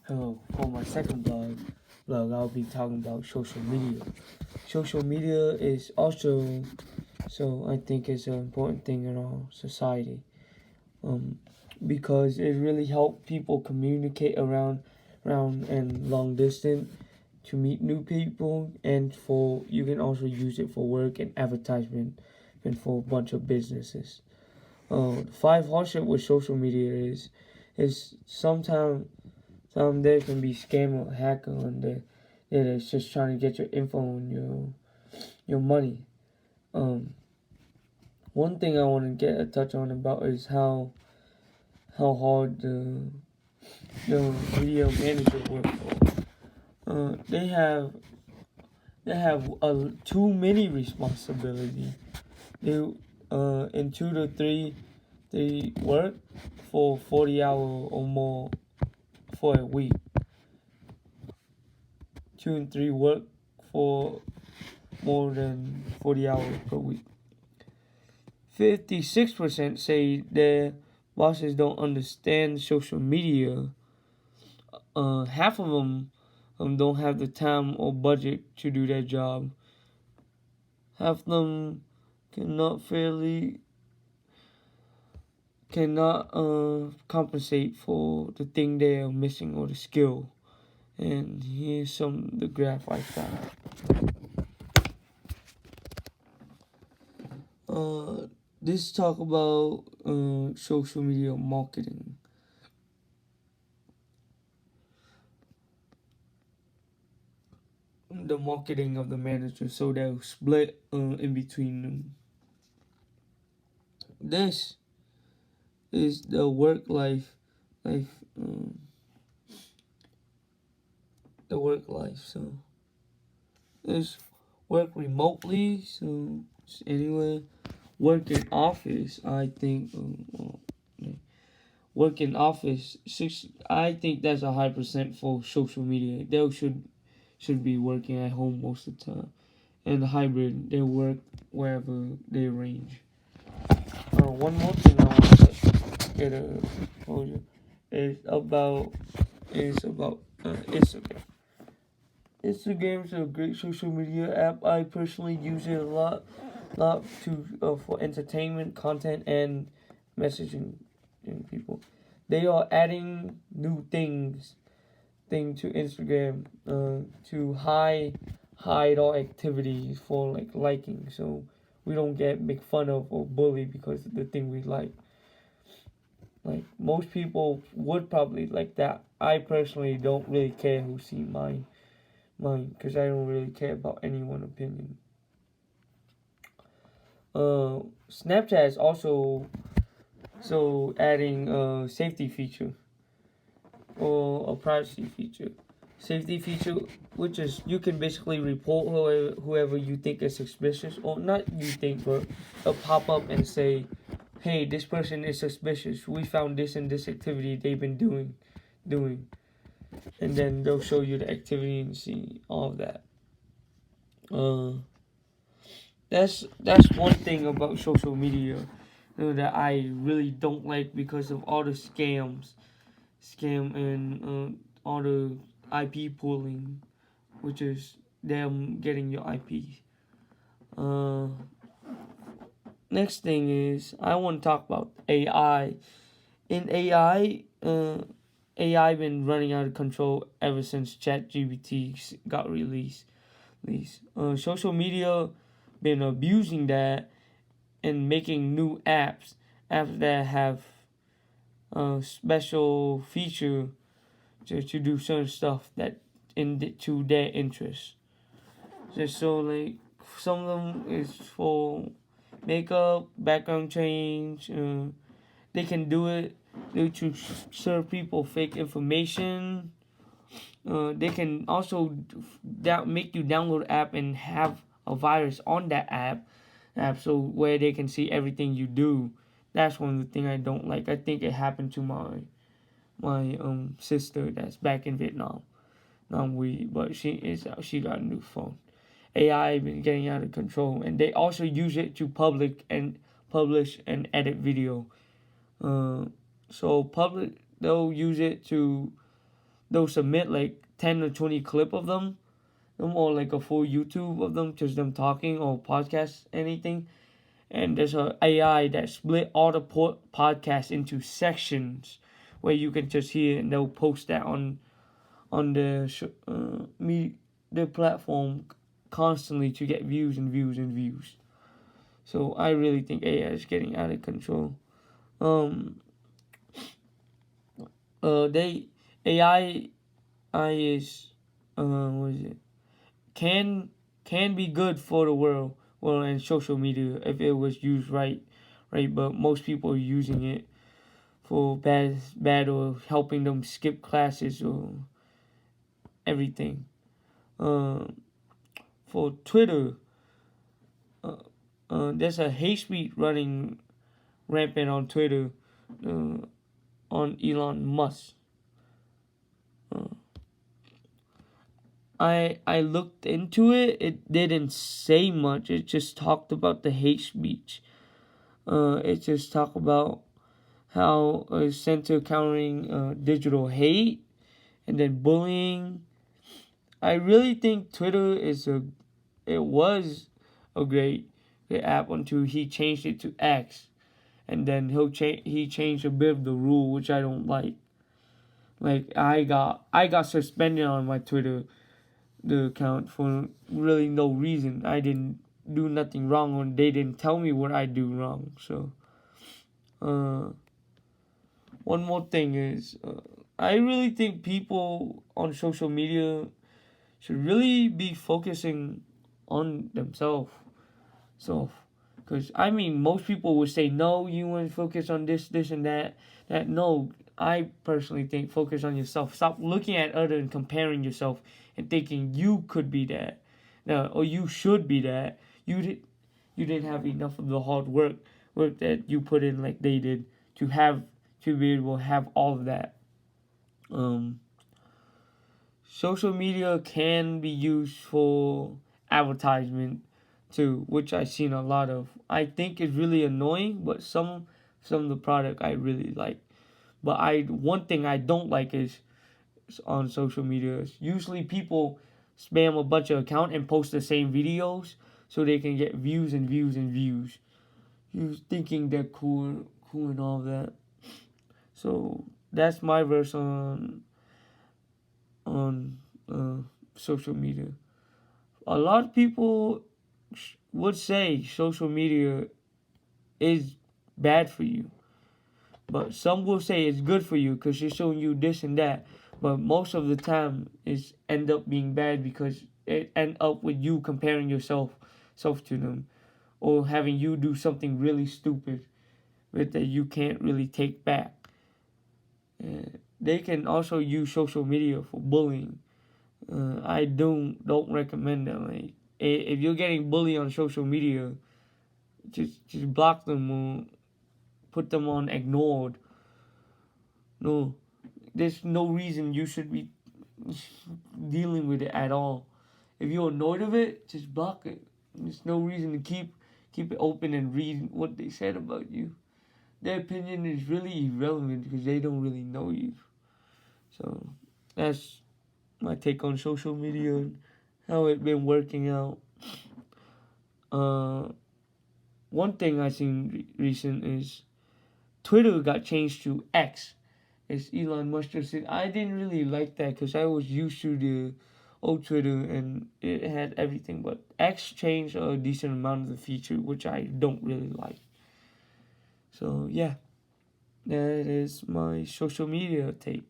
Hello, for my second blog, I'll be talking about social media. Social media is also, I think it's an important thing in our society, um, because it really helps people communicate around and long distance to meet new people, and for you can also use it for work and advertisement, and for a bunch of businesses. The five hardship with social media is sometimes there can be scam or hacker on there that is just trying to get your info and your money. Um, One thing I want to get a touch on about is how hard the video manager work for. They have too many responsibility. They in 2 to 3 they work for 40 hours or more for a week. 2 and 3 work for more than 40 hours per week. 56% say their bosses don't understand social media. Half of them don't have the time or budget to do their job. Half of them cannot compensate for the thing they are missing or the skill. And here's the graph I found. This talk about social media marketing. The marketing of the manager, so they'll split in between them. This is the the work life. So there's work remotely. So anyway, work in office. I think work in office. I think that's a high percent for social media. They should be working at home most of the time. And hybrid, they work wherever they range. One more thing I want to get a exposure is about Instagram. Instagram is a great social media app. I personally use it a lot to for entertainment, content, and messaging people. They are adding new thing to Instagram to hide all activities for like liking, so we don't get make fun of or bullied because of the thing we like. Like most people would probably like that. I personally don't really care who see mine because I don't really care about anyone's opinion. Snapchat is also adding a safety feature or a privacy feature. Safety feature, which is you can basically report whoever you think is suspicious, or not you think, but a pop up and say, "Hey, this person is suspicious. We found this and this activity they've been doing," and then they'll show you the activity and see all of that. That's one thing about social media that I really don't like because of all the scam and all the IP pooling, which is them getting your IP. Next thing is I want to talk about AI. In AI been running out of control ever since ChatGPT got released. Social media been abusing that and making new apps that have a special feature to do certain stuff that to their interest. So like some of them is for makeup, background change. They can do it to serve people fake information. They can also make you download an app and have a virus on that app so where they can see everything you do. That's one of the things I don't like. I think it happened to my sister that's back in Vietnam. But she got a new phone. AI been getting out of control, and they also use it to publish and edit video. So they'll use it to they'll submit like 10 or 20 clip of them or like a full YouTube of them, just them talking or podcast anything. And there's a AI that split all the podcasts into sections where you can just hear, and they'll post that on the platform constantly to get views and views and views. So I really think AI is getting out of control. They AI is what is it? Can be good for the world, well, and social media if it was used right. But most people are using it for bad or helping them skip classes or everything. For Twitter, there's a hate speech running rampant on Twitter, on Elon Musk. I looked into it. It didn't say much. It just talked about the hate speech. It just talked about how it's sent to countering digital hate and then bullying. I really think Twitter was a great app until he changed it to X, and then he changed a bit of the rule, which I don't like. Like I got suspended on my Twitter the account for really no reason. I didn't do nothing wrong, or they didn't tell me what I do wrong. So, one more thing is, I really think people on social media should really be focusing on themselves. So, because I mean, most people would say no, you want to focus on this, and that. No, I personally think focus on yourself. Stop looking at other and comparing yourself and thinking you could be that, or you should be that. You didn't have enough of the hard work that you put in like they did to be able to have all of that. Social media can be used for advertisement too, which I've seen a lot of. I think it's really annoying, but some of the product I really like. But one thing I don't like is on social media. Usually people spam a bunch of account and post the same videos so they can get views and views and views. You thinking they're cool and all that. So that's my verse on social media. A lot of people would say social media is bad for you, but some will say it's good for you because it's showing you this and that. But most of the time, it's end up being bad because it end up with you comparing yourself to them, or having you do something really stupid that you can't really take back. They can also use social media for bullying. I don't recommend that. Like, if you're getting bullied on social media, just block them or put them on ignored. No, there's no reason you should be dealing with it at all. If you're annoyed of it, just block it. There's no reason to keep it open and read what they said about you. Their opinion is really irrelevant because they don't really know you. So that's my take on social media and how it been working out. One thing I seen recent is Twitter got changed to X. As Elon Musk just said, I didn't really like that because I was used to the old Twitter and it had everything, but X changed a decent amount of the feature, which I don't really like. So yeah, that is my social media take.